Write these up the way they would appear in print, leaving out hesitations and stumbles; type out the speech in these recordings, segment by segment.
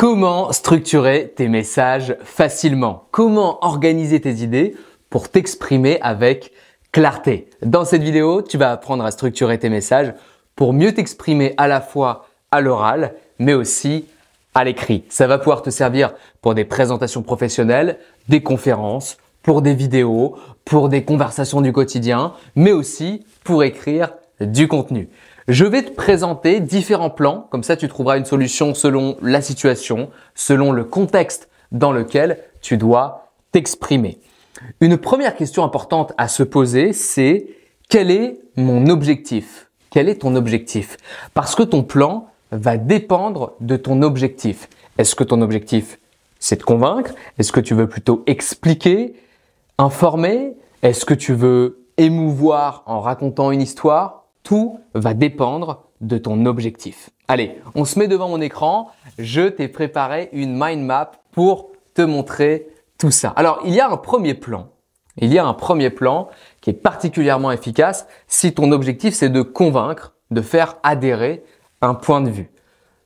Comment structurer tes messages facilement? Comment organiser tes idées pour t'exprimer avec clarté? Dans cette vidéo, tu vas apprendre à structurer tes messages pour mieux t'exprimer à la fois à l'oral, mais aussi à l'écrit. Ça va pouvoir te servir pour des présentations professionnelles, des conférences, pour des vidéos, pour des conversations du quotidien, mais aussi pour écrire du contenu. Je vais te présenter différents plans, comme ça tu trouveras une solution selon la situation, selon le contexte dans lequel tu dois t'exprimer. Une première question importante à se poser, c'est quel est mon objectif? Quel est ton objectif? Parce que ton plan va dépendre de ton objectif. Est-ce que ton objectif, c'est de convaincre? Est-ce que tu veux plutôt expliquer, informer? Est-ce que tu veux émouvoir en racontant une histoire? Tout va dépendre de ton objectif. Allez, on se met devant mon écran. Je t'ai préparé une mind map pour te montrer tout ça. Alors, il y a un premier plan. Il y a un premier plan qui est particulièrement efficace si ton objectif, c'est de convaincre, de faire adhérer un point de vue.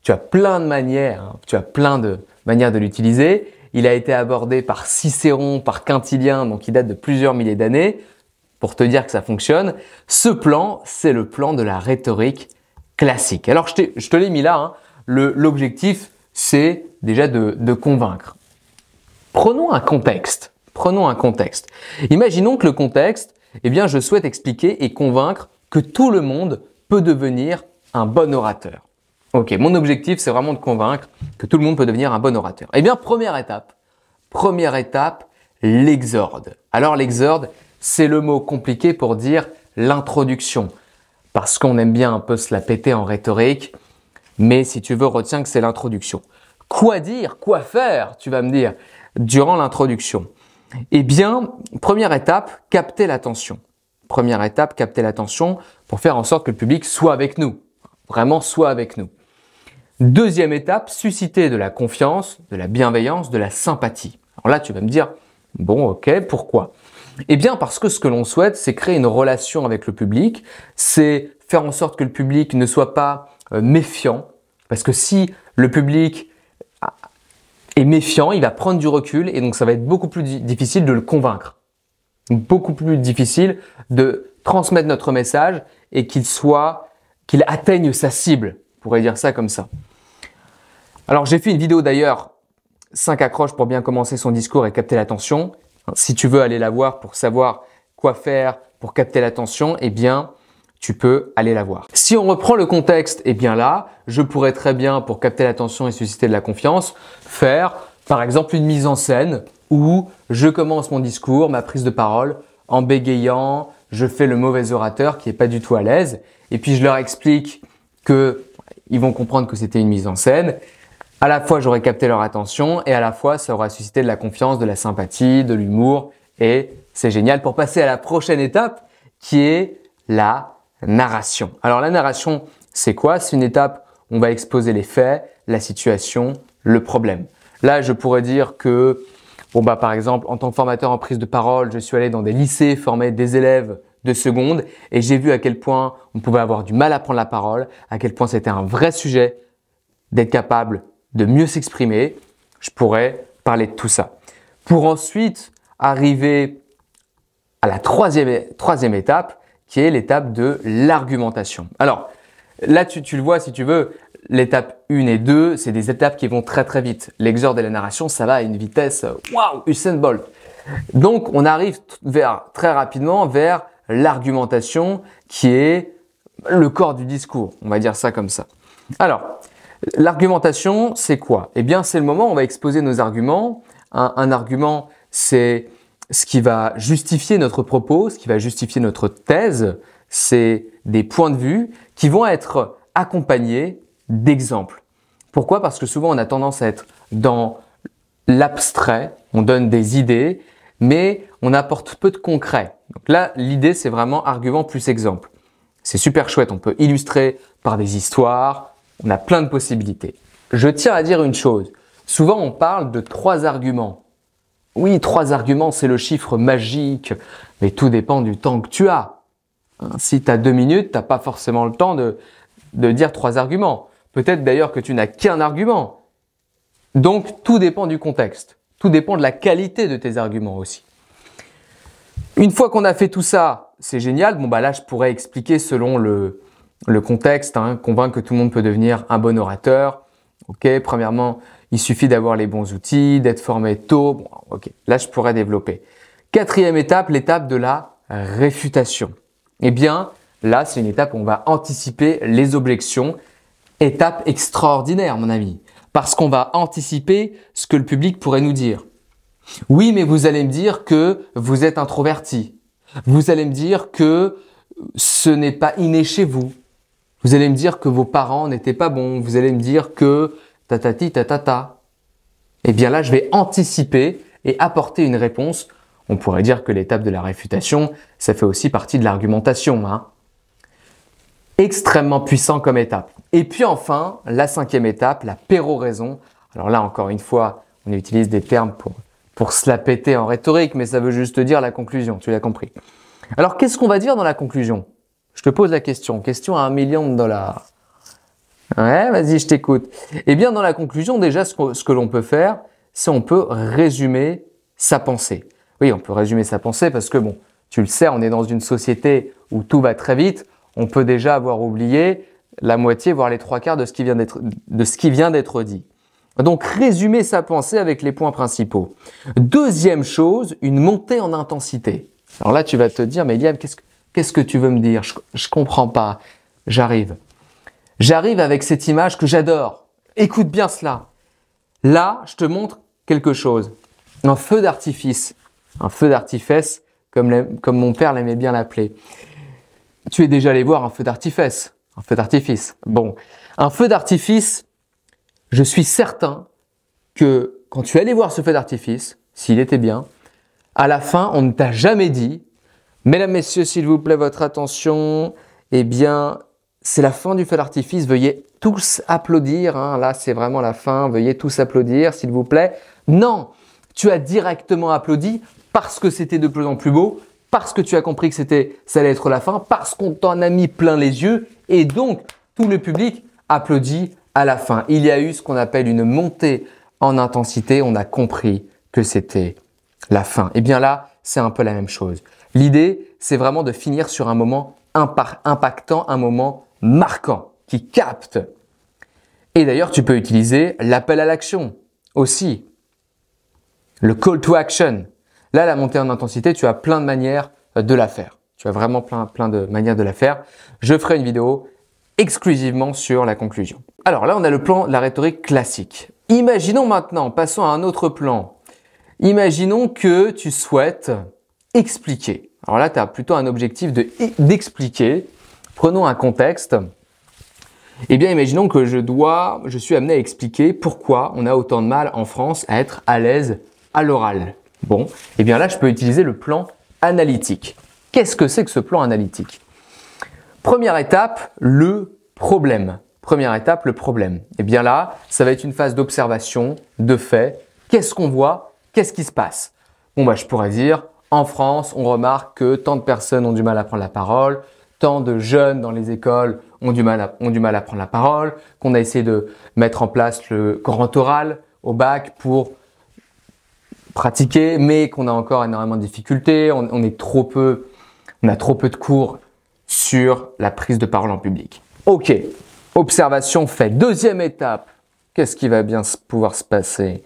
Tu as plein de manières, de l'utiliser. Il a été abordé par Cicéron, par Quintilien, donc il date de plusieurs milliers d'années. Pour te dire que ça fonctionne, ce plan, c'est le plan de la rhétorique classique. Alors, je te l'ai mis là. Hein. L'objectif, c'est déjà de convaincre. Prenons un contexte. Imaginons que le contexte, je souhaite expliquer et convaincre que tout le monde peut devenir un bon orateur. Ok, mon objectif, c'est vraiment de convaincre que tout le monde peut devenir un bon orateur. Première étape, l'exorde. Alors, l'exorde, c'est le mot compliqué pour dire l'introduction. Parce qu'on aime bien un peu se la péter en rhétorique. Mais si tu veux, retiens que c'est l'introduction. Quoi dire, quoi faire, tu vas me dire, durant l'introduction? Première étape, capter l'attention. Première étape, capter l'attention pour faire en sorte que le public soit avec nous. Vraiment soit avec nous. Deuxième étape, susciter de la confiance, de la bienveillance, de la sympathie. Alors là, tu vas me dire, bon, ok, pourquoi? Parce que ce que l'on souhaite, c'est créer une relation avec le public, c'est faire en sorte que le public ne soit pas méfiant. Parce que si le public est méfiant, il va prendre du recul et donc ça va être beaucoup plus difficile de le convaincre. Beaucoup plus difficile de transmettre notre message et qu'il atteigne sa cible. On pourrait dire ça comme ça. Alors j'ai fait une vidéo d'ailleurs, 5 accroches pour bien commencer son discours et capter l'attention. Si tu veux aller la voir pour savoir quoi faire pour capter l'attention, tu peux aller la voir. Si on reprend le contexte, là, je pourrais très bien, pour capter l'attention et susciter de la confiance, faire par exemple une mise en scène où je commence mon discours, ma prise de parole, en bégayant, je fais le mauvais orateur qui n'est pas du tout à l'aise et puis je leur explique qu'ils vont comprendre que c'était une mise en scène. À la fois, j'aurais capté leur attention et à la fois, ça aura suscité de la confiance, de la sympathie, de l'humour et c'est génial pour passer à la prochaine étape qui est la narration. Alors, la narration, c'est quoi? C'est une étape où on va exposer les faits, la situation, le problème. Là, je pourrais dire que, par exemple, en tant que formateur en prise de parole, je suis allé dans des lycées former des élèves de seconde et j'ai vu à quel point on pouvait avoir du mal à prendre la parole, à quel point c'était un vrai sujet d'être capable de mieux s'exprimer, je pourrais parler de tout ça. Pour ensuite arriver à la troisième étape, qui est l'étape de l'argumentation. Alors, là, tu le vois si tu veux, l'étape 1 et 2, c'est des étapes qui vont très très vite. L'exorde et la narration, ça va à une vitesse, waouh, Usain Bolt. Donc, on arrive très rapidement vers l'argumentation qui est le corps du discours. On va dire ça comme ça. Alors, l'argumentation, c'est quoi? C'est le moment où on va exposer nos arguments. Un argument, c'est ce qui va justifier notre propos, ce qui va justifier notre thèse. C'est des points de vue qui vont être accompagnés d'exemples. Pourquoi? Parce que souvent, on a tendance à être dans l'abstrait. On donne des idées, mais on apporte peu de concret. Donc là, l'idée, c'est vraiment argument plus exemple. C'est super chouette. On peut illustrer par des histoires. On a plein de possibilités. Je tiens à dire une chose. Souvent, on parle de 3 arguments. Oui, 3 arguments, c'est le chiffre magique, mais tout dépend du temps que tu as. Si tu as 2 minutes, tu n'as pas forcément le temps de dire 3 arguments. Peut-être d'ailleurs que tu n'as qu'un argument. Donc, tout dépend du contexte. Tout dépend de la qualité de tes arguments aussi. Une fois qu'on a fait tout ça, c'est génial. Bon, bah là, je pourrais expliquer selon le contexte, hein, convaincre que tout le monde peut devenir un bon orateur. Ok, premièrement, il suffit d'avoir les bons outils, d'être formé tôt. Bon, ok, là, je pourrais développer. Quatrième étape, l'étape de la réfutation. Eh bien, là, c'est une étape où on va anticiper les objections. Étape extraordinaire, mon ami, parce qu'on va anticiper ce que le public pourrait nous dire. Oui, mais vous allez me dire que vous êtes introverti. Vous allez me dire que ce n'est pas inné chez vous. Vous allez me dire que vos parents n'étaient pas bons. Vous allez me dire que tatati tatata. Eh bien là, je vais anticiper et apporter une réponse. On pourrait dire que l'étape de la réfutation, ça fait aussi partie de l'argumentation, hein. Extrêmement puissant comme étape. Et puis enfin, la cinquième étape, la péroraison. Alors là, encore une fois, on utilise des termes pour se la péter en rhétorique, mais ça veut juste dire la conclusion, tu l'as compris. Alors, qu'est-ce qu'on va dire dans la conclusion? Je te pose la question. Question à $1 million. Ouais, vas-y, je t'écoute. Eh bien, dans la conclusion, déjà, ce que l'on peut faire, c'est on peut résumer sa pensée. Oui, on peut résumer sa pensée parce que, bon, tu le sais, on est dans une société où tout va très vite. On peut déjà avoir oublié la moitié, voire les 3/4 de ce qui vient d'être dit. Donc, résumer sa pensée avec les points principaux. Deuxième chose, une montée en intensité. Alors là, tu vas te dire, mais Eliab, qu'est-ce que tu veux me dire? Je comprends pas. J'arrive. J'arrive avec cette image que j'adore. Écoute bien cela. Là, je te montre quelque chose. Un feu d'artifice. Un feu d'artifice, comme mon père l'aimait bien l'appeler. Tu es déjà allé voir un feu d'artifice. Un feu d'artifice. Bon. Un feu d'artifice, je suis certain que quand tu es allé voir ce feu d'artifice, s'il était bien, à la fin, on ne t'a jamais dit « Mesdames, Messieurs, s'il vous plaît, votre attention, eh bien, c'est la fin du feu d'artifice, veuillez tous applaudir. Hein. Là, c'est vraiment la fin, veuillez tous applaudir, s'il vous plaît. » Non, tu as directement applaudi parce que c'était de plus en plus beau, parce que tu as compris que ça allait être la fin, parce qu'on t'en a mis plein les yeux et donc tout le public applaudit à la fin. Il y a eu ce qu'on appelle une montée en intensité, on a compris que c'était la fin. Et bien là, c'est un peu la même chose. L'idée, c'est vraiment de finir sur un moment impactant, un moment marquant qui capte. Et d'ailleurs, tu peux utiliser l'appel à l'action aussi. Le call to action. Là, la montée en intensité, tu as plein de manières de la faire. Tu as vraiment plein de manières de la faire. Je ferai une vidéo exclusivement sur la conclusion. Alors là, on a le plan de la rhétorique classique. Imaginons maintenant, passons à un autre plan. Imaginons que tu souhaites expliquer. Alors là, tu as plutôt un objectif d'expliquer. Prenons un contexte. Eh bien, imaginons que je suis amené à expliquer pourquoi on a autant de mal en France à être à l'aise à l'oral. Bon, eh bien là, je peux utiliser le plan analytique. Qu'est-ce que c'est que ce plan analytique? Première étape, le problème. Première étape, le problème. Eh bien là, ça va être une phase d'observation, de fait. Qu'est-ce qu'on voit? Qu'est-ce qui se passe? Bon, bah, je pourrais dire, en France, on remarque que tant de personnes ont du mal à prendre la parole, tant de jeunes dans les écoles ont du mal à prendre la parole, qu'on a essayé de mettre en place le grand oral au bac pour pratiquer, mais qu'on a encore énormément de difficultés, on a trop peu de cours sur la prise de parole en public. Ok, observation faite. Deuxième étape, qu'est-ce qui va bien pouvoir se passer?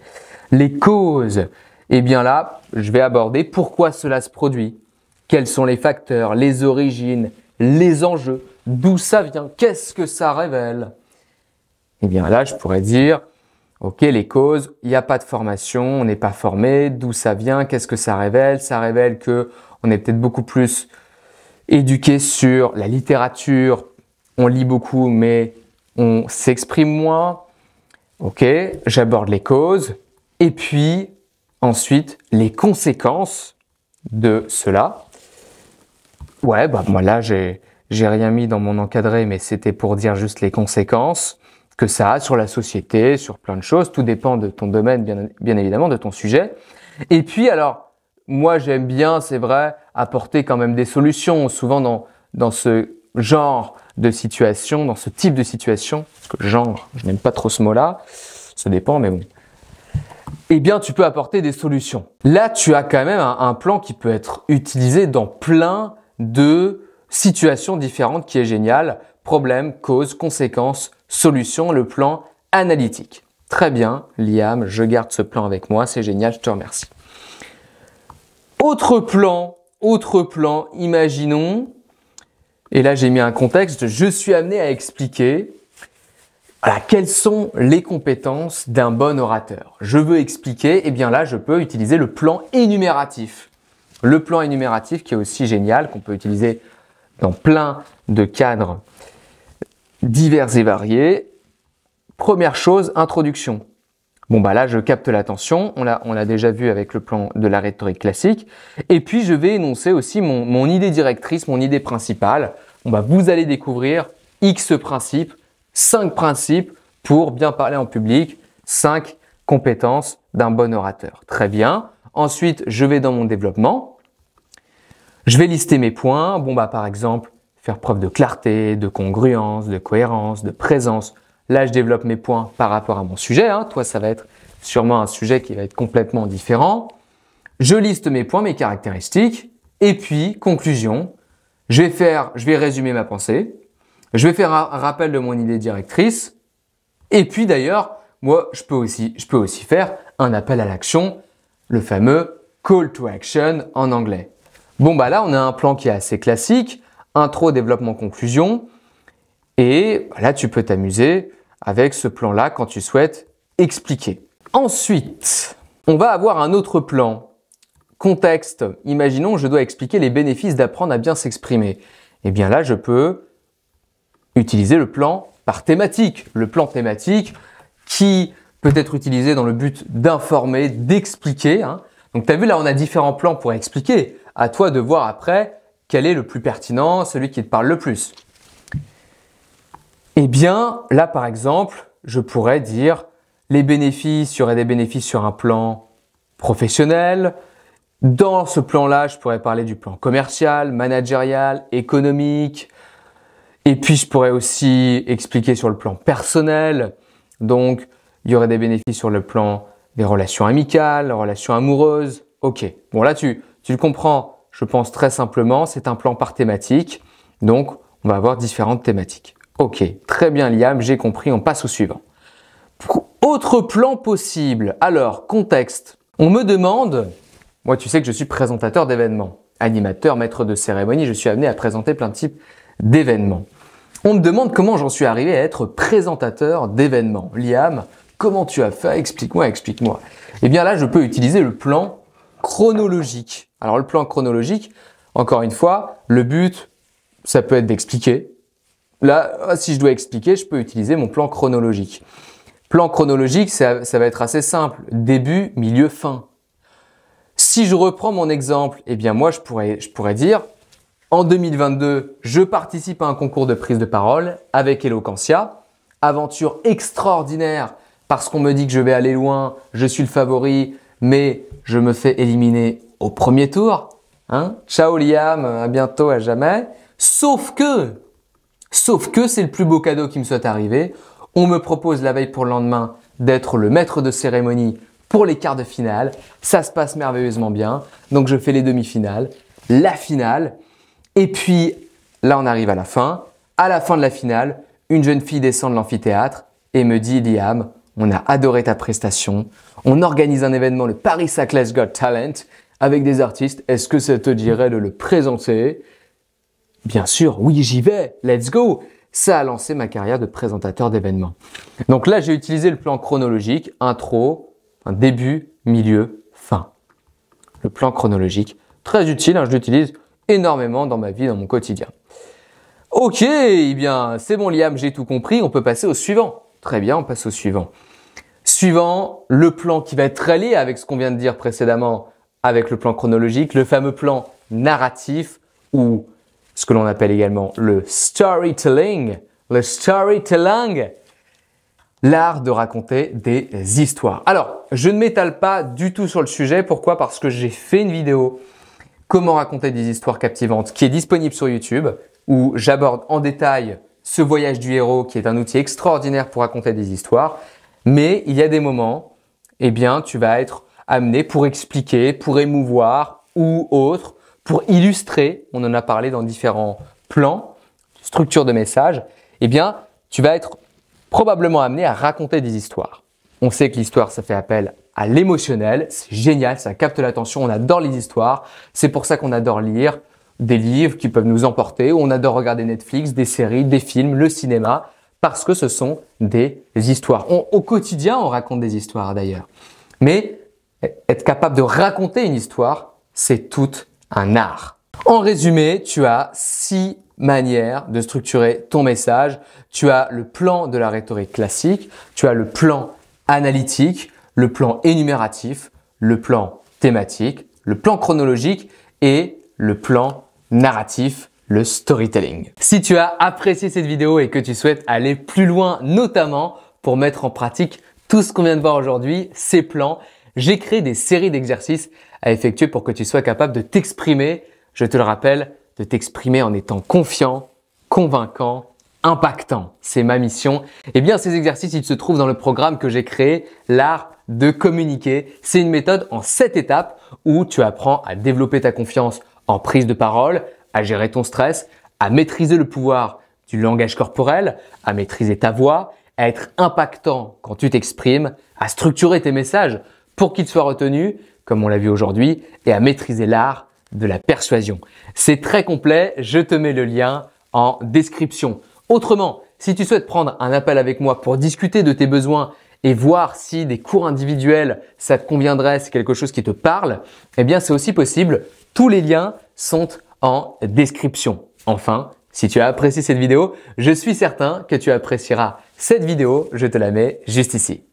Les causes. Eh bien là, je vais aborder pourquoi cela se produit, quels sont les facteurs, les origines, les enjeux, d'où ça vient, qu'est-ce que ça révèle? Eh bien là, je pourrais dire, ok, les causes, il n'y a pas de formation, on n'est pas formé, d'où ça vient, qu'est-ce que ça révèle? Ça révèle que on est peut-être beaucoup plus éduqué sur la littérature, on lit beaucoup, mais on s'exprime moins. Ok, j'aborde les causes. Et puis, ensuite, les conséquences de cela. Ouais, bah moi là, j'ai rien mis dans mon encadré, mais c'était pour dire juste les conséquences que ça a sur la société, sur plein de choses. Tout dépend de ton domaine, bien évidemment, de ton sujet. Et puis, alors, moi, j'aime bien, c'est vrai, apporter quand même des solutions. Souvent, dans ce genre de situation, dans ce type de situation, parce que genre, je n'aime pas trop ce mot-là, ça dépend, mais bon. eh bien, tu peux apporter des solutions. Là, tu as quand même un plan qui peut être utilisé dans plein de situations différentes qui est génial. Problème, cause, conséquence, solution, le plan analytique. Très bien, Liam, je garde ce plan avec moi, c'est génial, je te remercie. Autre plan, imaginons, et là j'ai mis un contexte, je suis amené à expliquer voilà, quelles sont les compétences d'un bon orateur. Je veux expliquer, et bien là je peux utiliser le plan énumératif. Le plan énumératif qui est aussi génial, qu'on peut utiliser dans plein de cadres divers et variés. Première chose, introduction. Bon bah là je capte l'attention, on l'a déjà vu avec le plan de la rhétorique classique. Et puis je vais énoncer aussi mon idée directrice, mon idée principale. Bon bah vous allez découvrir X principes, 5 principes pour bien parler en public, 5 compétences d'un bon orateur. Très bien. Ensuite, je vais dans mon développement. Je vais lister mes points. Bon bah par exemple, faire preuve de clarté, de congruence, de cohérence, de présence. Là, je développe mes points par rapport à mon sujet. Toi, ça va être sûrement un sujet qui va être complètement différent. Je liste mes points, mes caractéristiques. Et puis, conclusion, je vais résumer ma pensée. Je vais faire un rappel de mon idée directrice. Et puis d'ailleurs, moi, je peux aussi faire un appel à l'action, le fameux call to action en anglais. Bon, bah là, on a un plan qui est assez classique. Intro, développement, conclusion. Et là, tu peux t'amuser avec ce plan-là quand tu souhaites expliquer. Ensuite, on va avoir un autre plan. Contexte. Imaginons, je dois expliquer les bénéfices d'apprendre à bien s'exprimer. Eh bien là, je peux utiliser le plan par thématique. Le plan thématique qui peut être utilisé dans le but d'informer, d'expliquer. Donc, tu as vu, là, on a différents plans pour expliquer. À toi de voir après quel est le plus pertinent, celui qui te parle le plus. Eh bien, là, par exemple, je pourrais dire les bénéfices, il y aurait des bénéfices sur un plan professionnel. Dans ce plan-là, je pourrais parler du plan commercial, managérial, économique. Et puis, je pourrais aussi expliquer sur le plan personnel. Donc, il y aurait des bénéfices sur le plan des relations amicales, relations amoureuses. Ok, bon là, tu le comprends, je pense très simplement, c'est un plan par thématique. Donc, on va avoir différentes thématiques. Ok, très bien Liam, j'ai compris, on passe au suivant. Autre plan possible. Alors, contexte. On me demande, moi tu sais que je suis présentateur d'événements, animateur, maître de cérémonie, je suis amené à présenter plein de types d'événements. On me demande comment j'en suis arrivé à être présentateur d'événements. Liam, comment tu as fait? Explique-moi, explique-moi. Eh bien là, je peux utiliser le plan chronologique. Alors le plan chronologique, encore une fois, le but, ça peut être d'expliquer. Là, si je dois expliquer, je peux utiliser mon plan chronologique. Plan chronologique, ça va être assez simple. Début, milieu, fin. Si je reprends mon exemple, eh bien moi, je pourrais dire, en 2022, je participe à un concours de prise de parole avec Eloquentia. Aventure extraordinaire parce qu'on me dit que je vais aller loin, je suis le favori, mais je me fais éliminer au premier tour. Ciao Liam, à bientôt, à jamais. Sauf que c'est le plus beau cadeau qui me soit arrivé. On me propose la veille pour le lendemain d'être le maître de cérémonie pour les quarts de finale. Ça se passe merveilleusement bien. Donc, je fais les demi-finales, la finale. Et puis, là, on arrive à la fin. À la fin de la finale, une jeune fille descend de l'amphithéâtre et me dit « Liam, on a adoré ta prestation. On organise un événement, le Paris Saclay Got Talent, avec des artistes. Est-ce que ça te dirait de le présenter ?» Bien sûr, oui, j'y vais, let's go. Ça a lancé ma carrière de présentateur d'événements. Donc là, j'ai utilisé le plan chronologique, intro, début, milieu, fin. Le plan chronologique, très utile, je l'utilise énormément dans ma vie, dans mon quotidien. Ok, eh bien, c'est bon Liam, j'ai tout compris, on peut passer au suivant. Très bien, on passe au suivant. Suivant, le plan qui va être très lié avec ce qu'on vient de dire précédemment, avec le plan chronologique, le fameux plan narratif ou ce que l'on appelle également le storytelling, l'art de raconter des histoires. Alors, je ne m'étale pas du tout sur le sujet. Pourquoi? Parce que j'ai fait une vidéo « Comment raconter des histoires captivantes » qui est disponible sur YouTube où j'aborde en détail ce voyage du héros qui est un outil extraordinaire pour raconter des histoires. Mais il y a des moments, eh bien, tu vas être amené pour expliquer, pour émouvoir ou autre, pour illustrer, on en a parlé dans différents plans, structure de message, eh bien, tu vas être probablement amené à raconter des histoires. On sait que l'histoire, ça fait appel à l'émotionnel, c'est génial, ça capte l'attention, on adore les histoires, c'est pour ça qu'on adore lire des livres qui peuvent nous emporter, ou on adore regarder Netflix, des séries, des films, le cinéma, parce que ce sont des histoires. Au quotidien, on raconte des histoires d'ailleurs. Mais être capable de raconter une histoire, c'est tout un art. En résumé, tu as 6 manières de structurer ton message. Tu as le plan de la rhétorique classique, tu as le plan analytique, le plan énumératif, le plan thématique, le plan chronologique et le plan narratif, le storytelling. Si tu as apprécié cette vidéo et que tu souhaites aller plus loin, notamment pour mettre en pratique tout ce qu'on vient de voir aujourd'hui, ces plans, j'ai créé des séries d'exercices à effectuer pour que tu sois capable de t'exprimer, je te le rappelle, de t'exprimer en étant confiant, convaincant, impactant. C'est ma mission. Eh bien, ces exercices, ils se trouvent dans le programme que j'ai créé, l'art de communiquer. C'est une méthode en 7 étapes où tu apprends à développer ta confiance en prise de parole, à gérer ton stress, à maîtriser le pouvoir du langage corporel, à maîtriser ta voix, à être impactant quand tu t'exprimes, à structurer tes messages pour qu'ils soient retenus, comme on l'a vu aujourd'hui, et à maîtriser l'art de la persuasion. C'est très complet, je te mets le lien en description. Autrement, si tu souhaites prendre un appel avec moi pour discuter de tes besoins et voir si des cours individuels, ça te conviendrait, c'est quelque chose qui te parle, eh bien c'est aussi possible. Tous les liens sont en description. Enfin, si tu as apprécié cette vidéo, je suis certain que tu apprécieras cette vidéo. Je te la mets juste ici.